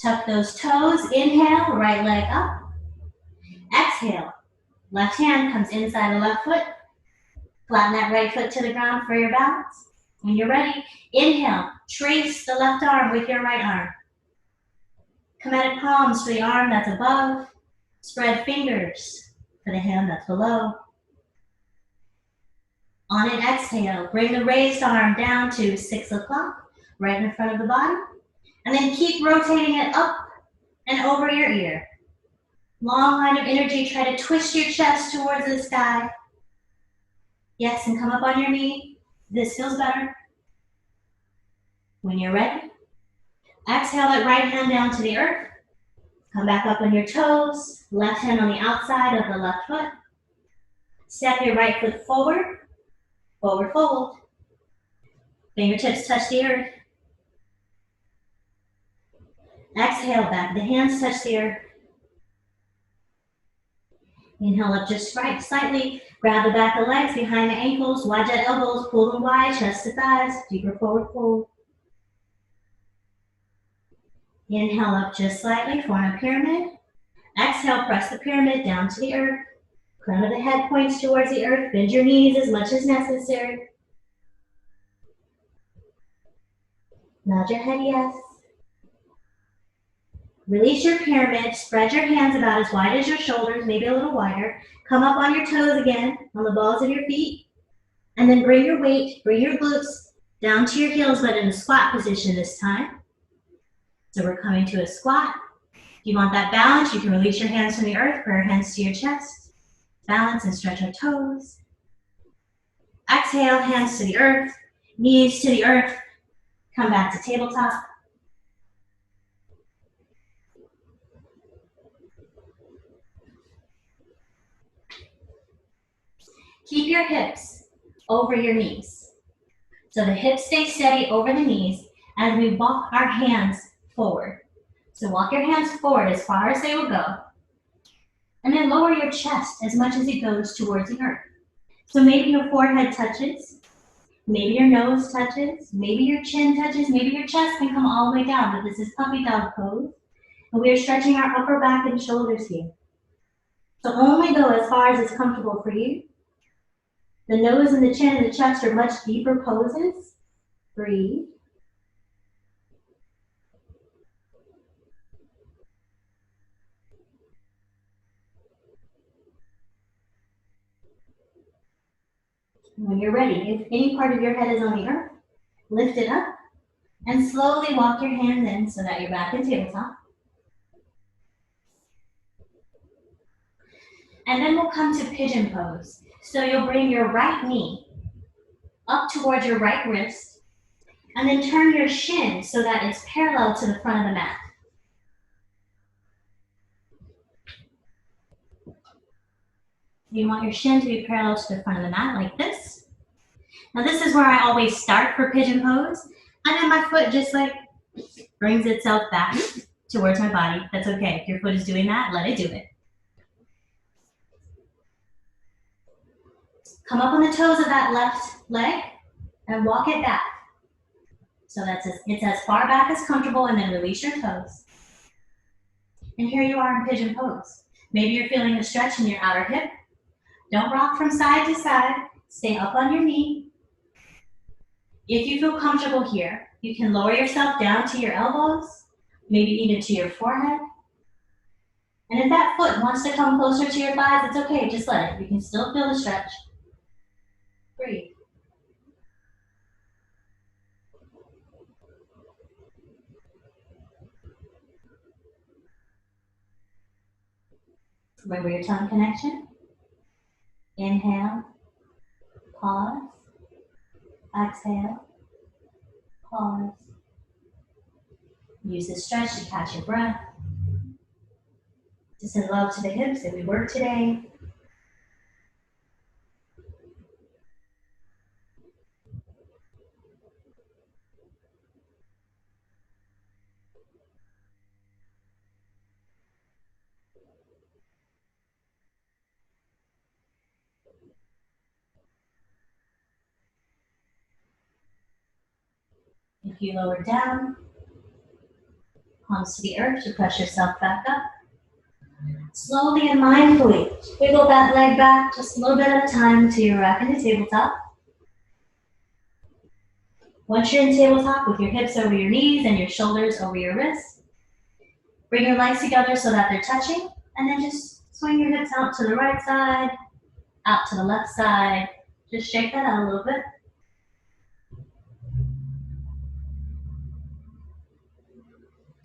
Tuck those toes. Inhale, right leg up. Exhale, left hand comes inside the left foot. Flatten that right foot to the ground for your balance. When you're ready, inhale, trace the left arm with your right arm. Kemetic palms for the arm that's above. Spread fingers for the hand that's below. On an exhale, bring the raised arm down to 6 o'clock, right in front of the body. And then keep rotating it up and over your ear. Long line of energy, try to twist your chest towards the sky. Yes, and come up on your knee. This feels better. When you're ready, exhale that right hand down to the earth. Come back up on your toes, left hand on the outside of the left foot. Step your right foot forward, forward fold. Fingertips touch the earth. Exhale, back the hands touch the earth. Inhale up just right, slightly. Grab the back of the legs behind the ankles, wide jet elbows, pull them wide, chest to thighs, deeper forward fold. Inhale up just slightly, form a pyramid. Exhale, press the pyramid down to the earth. Crown of the head points towards the earth. Bend your knees as much as necessary. Nod your head yes. Release your pyramid. Spread your hands about as wide as your shoulders, maybe a little wider. Come up on your toes again, on the balls of your feet. And then bring your weight, bring your glutes down to your heels, but in a squat position this time. So we're coming to a squat. If you want that balance, you can release your hands from the earth, bring your hands to your chest. Balance and stretch our toes. Exhale, hands to the earth, knees to the earth. Come back to tabletop. Keep your hips over your knees. So the hips stay steady over the knees as we walk our hands forward. So walk your hands forward as far as they will go. And then lower your chest as much as it goes towards the earth. So maybe your forehead touches, maybe your nose touches, maybe your chin touches, maybe your chest can come all the way down, but this is puppy dog pose. And we are stretching our upper back and shoulders here. So only go as far as is comfortable for you. The nose and the chin and the chest are much deeper poses. Breathe. When you're ready, if any part of your head is on the earth, lift it up and slowly walk your hands in so that you're back in tabletop. And then we'll come to pigeon pose. So you'll bring your right knee up towards your right wrist and then turn your shin so that it's parallel to the front of the mat. You want your shin to be parallel to the front of the mat like this. Now this is where I always start for pigeon pose. And then my foot just like brings itself back towards my body. That's okay. If your foot is doing that, let it do it. Come up on the toes of that left leg and walk it back. So it's as far back as comfortable, and then release your toes. And here you are in pigeon pose. Maybe you're feeling a stretch in your outer hip. Don't rock from side to side. Stay up on your knee. If you feel comfortable here, you can lower yourself down to your elbows, maybe even to your forehead. And if that foot wants to come closer to your thighs, it's okay, just let it. You can still feel the stretch. Breathe. Remember your tongue connection. Inhale, pause, exhale, pause. Use this stretch to catch your breath. To send love to the hips that we worked today. If you lower down, palms to the earth to press yourself back up. Slowly and mindfully, wiggle that leg back just a little bit at a time until you're back in the tabletop. Once you're in tabletop with your hips over your knees and your shoulders over your wrists, bring your legs together so that they're touching, And then just swing your hips out to the right side, out to the left side. Just shake that out a little bit.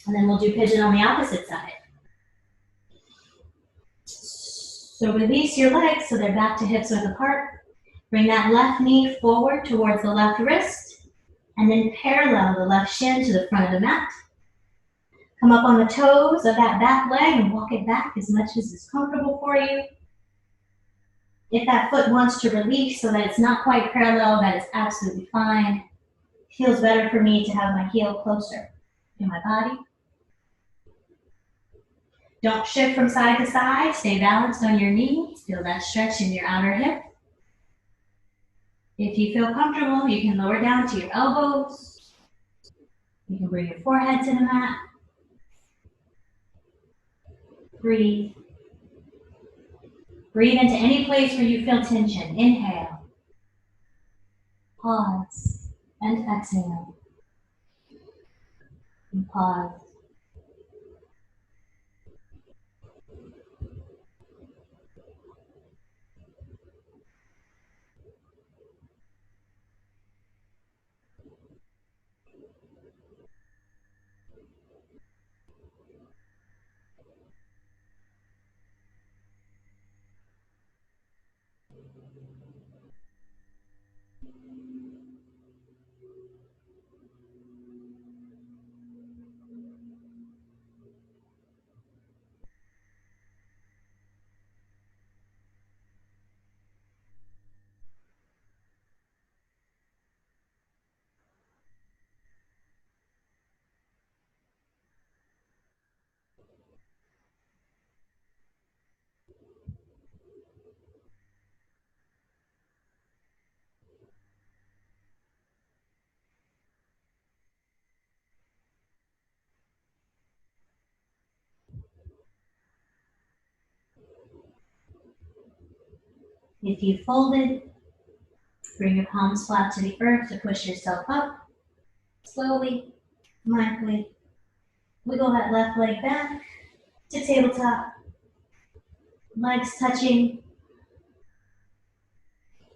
And then we'll do pigeon on the opposite side. So release your legs so they're back to hips width apart. Bring that left knee forward towards the left wrist, and then parallel the left shin to the front of the mat. Come up on the toes of that back leg and walk it back as much as is comfortable for you. If that foot wants to release so that it's not quite parallel, that is absolutely fine. It feels better for me to have my heel closer to my body. Don't shift from side to side. Stay balanced on your knees. Feel that stretch in your outer hip. If you feel comfortable, you can lower down to your elbows. You can bring your forehead to the mat. Breathe. Breathe into any place where you feel tension. Inhale. Pause. And exhale. And pause. If you folded, bring your palms flat to the earth to push yourself up. Slowly, mindfully, wiggle that left leg back to tabletop. Legs touching,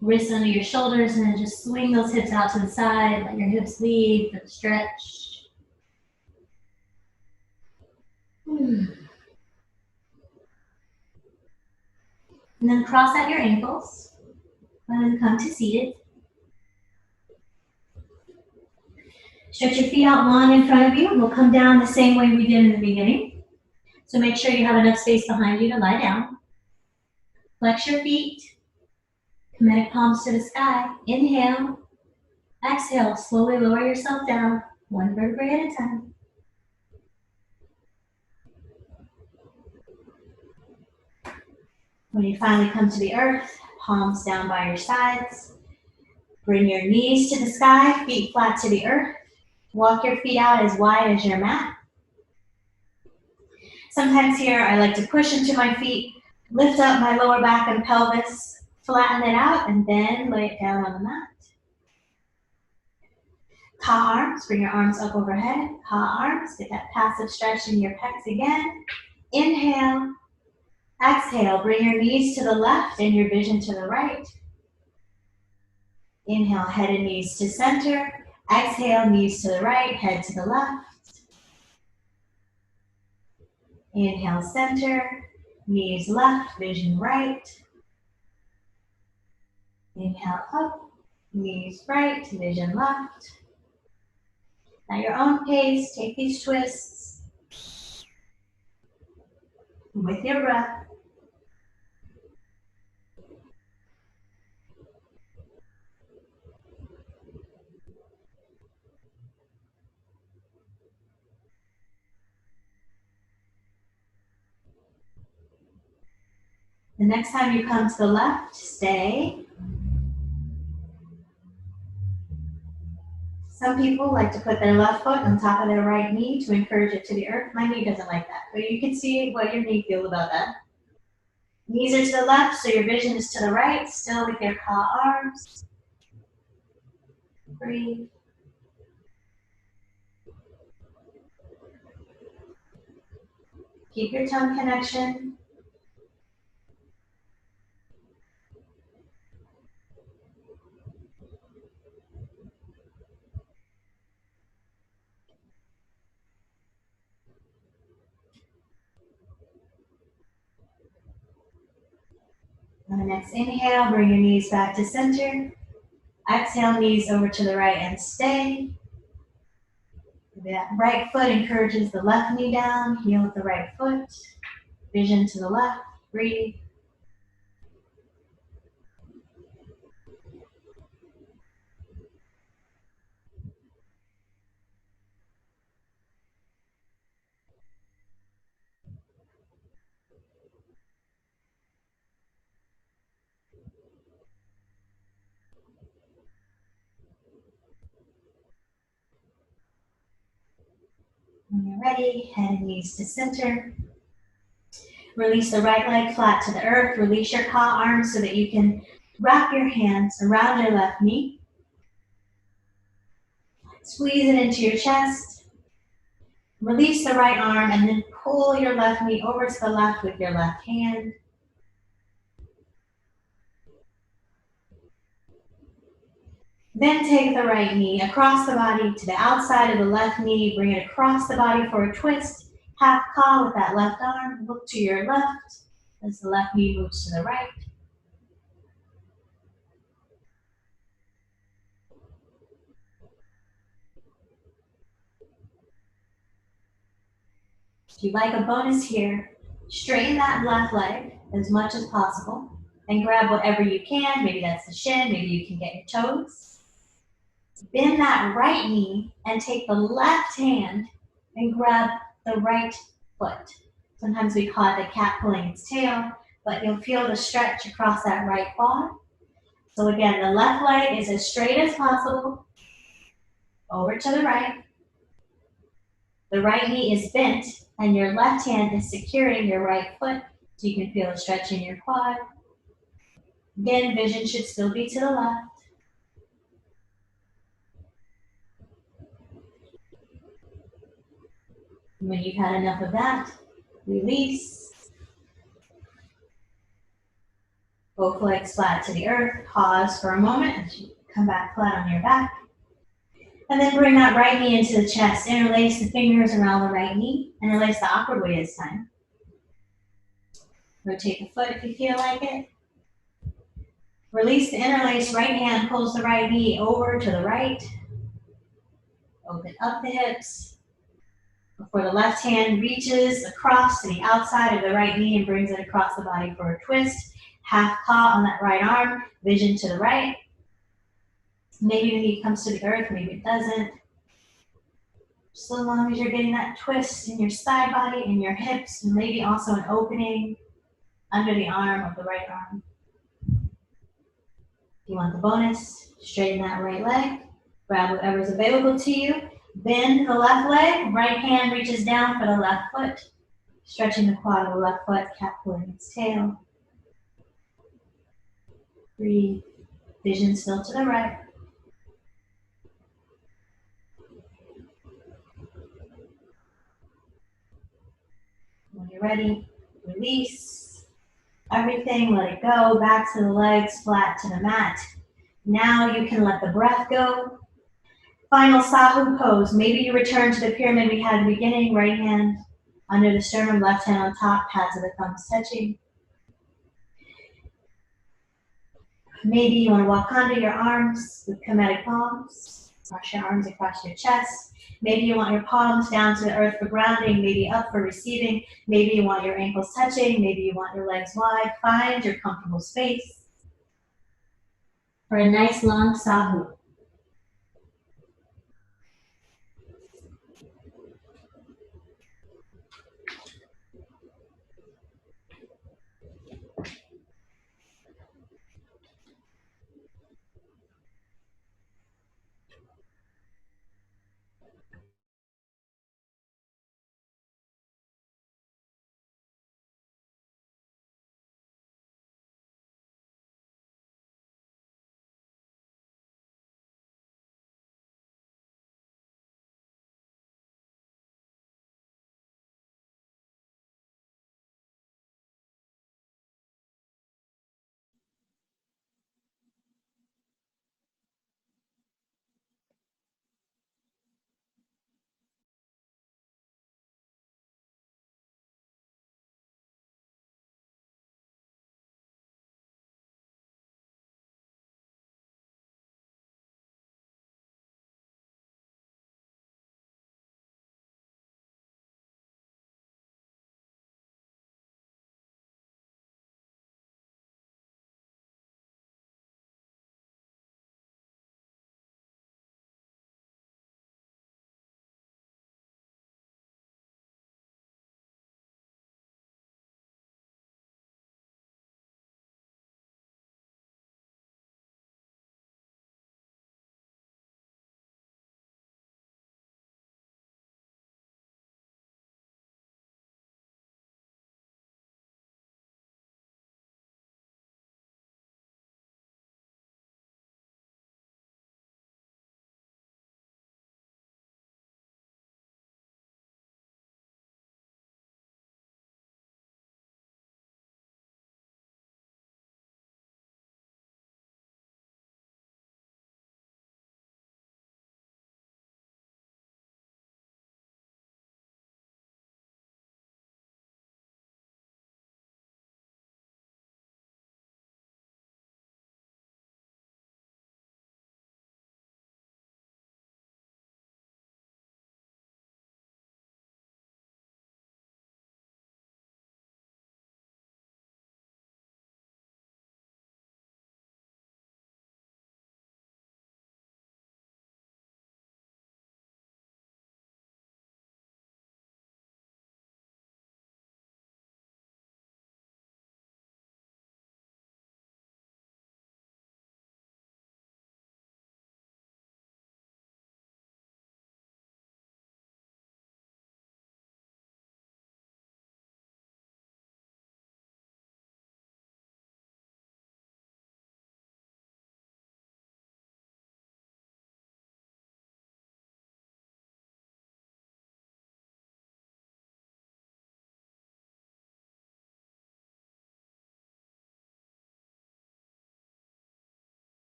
wrists under your shoulders, and then just swing those hips out to the side. Let your hips lead for the stretch. And then cross at your ankles and come to seated. Stretch your feet out long in front of you, and we'll come down the same way we did in the beginning. So make sure you have enough space behind you to lie down. Flex your feet. Kemetic palms to the sky. Inhale. Exhale. Slowly lower yourself down, one vertebrae at a time. When you finally come to the earth, palms down by your sides. Bring your knees to the sky, feet flat to the earth. Walk your feet out as wide as your mat. Sometimes here I like to push into my feet, lift up my lower back and pelvis, flatten it out, and then lay it down on the mat. Ka arms, bring your arms up overhead. Ka arms, get that passive stretch in your pecs again. Inhale. Exhale, bring your knees to the left and your vision to the right. Inhale, head and knees to center. Exhale, knees to the right, head to the left. Inhale, center, knees left, vision right. Inhale, up, knees right, vision left. At your own pace, take these twists with your breath. The next time you come to the left, stay. Some people like to put their left foot on top of their right knee to encourage it to the earth. My knee doesn't like that, but you can see what your knee feels about that. Knees are to the left, so your vision is to the right, still with your ka arms. Breathe. Keep your tongue connection. On the next inhale, bring your knees back to center. Exhale, knees over to the right and stay. That right foot encourages the left knee down. Heel with the right foot. Vision to the left. Breathe. When you're ready, head and knees to center. Release the right leg flat to the earth. Release your ka arms so that you can wrap your hands around your left knee. Squeeze it into your chest. Release the right arm and then pull your left knee over to the left with your left hand. Then take the right knee across the body to the outside of the left knee. Bring it across the body for a twist. Half ka with that left arm. Look to your left as the left knee moves to the right. If you'd like a bonus here, straighten that left leg as much as possible and grab whatever you can. Maybe that's the shin, maybe you can get your toes. Bend that right knee and take the left hand and grab the right foot. Sometimes we call it the cat pulling its tail, but you'll feel the stretch across that right quad. So again, the left leg is as straight as possible, over to the right. The right knee is bent, and your left hand is securing your right foot, so you can feel a stretch in your quad. Again, vision should still be to the left. When you've had enough of that, release. Both legs flat to the earth. Pause for a moment as you come back flat on your back. And then bring that right knee into the chest. Interlace the fingers around the right knee. Interlace the awkward way this time. Rotate the foot if you feel like it. Release the interlace. Right hand pulls the right knee over to the right. Open up the hips. Before the left hand reaches across to the outside of the right knee and brings it across the body for a twist. Half ka on that right arm. Vision to the right. Maybe the knee comes to the earth, maybe it doesn't. So long as you're getting that twist in your side body and your hips, and maybe also an opening under the arm of the right arm. If you want the bonus, straighten that right leg. Grab whatever's available to you. Bend the left leg. Right hand reaches down for the left foot. Stretching the quad of the left foot, cat pulling its tail. Breathe. Vision still to the right. When you're ready, release everything, let it go, back to the legs, flat to the mat. Now you can let the breath go. Final Sahu pose. Maybe you return to the pyramid we had at the beginning, right hand under the sternum, left hand on top, pads of the thumbs touching. Maybe you want to walk under your arms with Kemetic palms. Cross your arms across your chest. Maybe you want your palms down to the earth for grounding, maybe up for receiving. Maybe you want your ankles touching. Maybe you want your legs wide. Find your comfortable space for a nice long Sahu.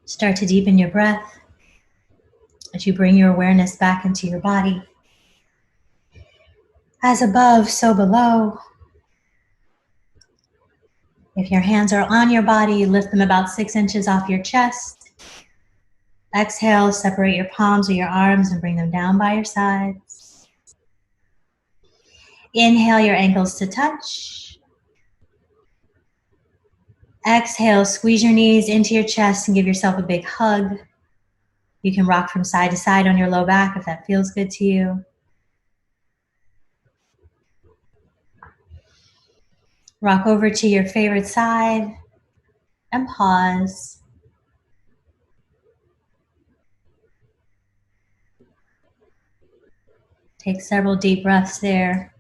Start to deepen your breath as you bring your awareness back into your body. As above, so below. If your hands are on your body, lift them about 6 inches off your chest. Exhale, separate your palms or your arms and bring them down by your sides. Inhale your ankles to touch. Exhale, squeeze your knees into your chest and give yourself a big hug. You can rock from side to side on your low back if that feels good to you. Rock over to your favorite side and pause. Take several deep breaths there.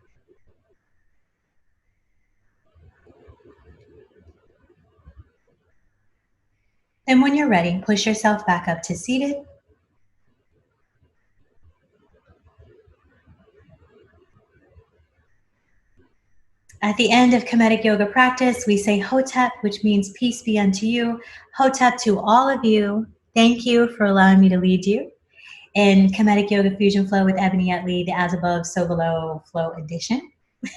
Then when you're ready, push yourself back up to seated. At the end of Kemetic Yoga practice, we say Hotep, which means peace be unto you. Hotep to all of you. Thank you for allowing me to lead you in Kemetic Yoga Fusion Flow with Ebony at Lead, As Above, So Below Flow Edition.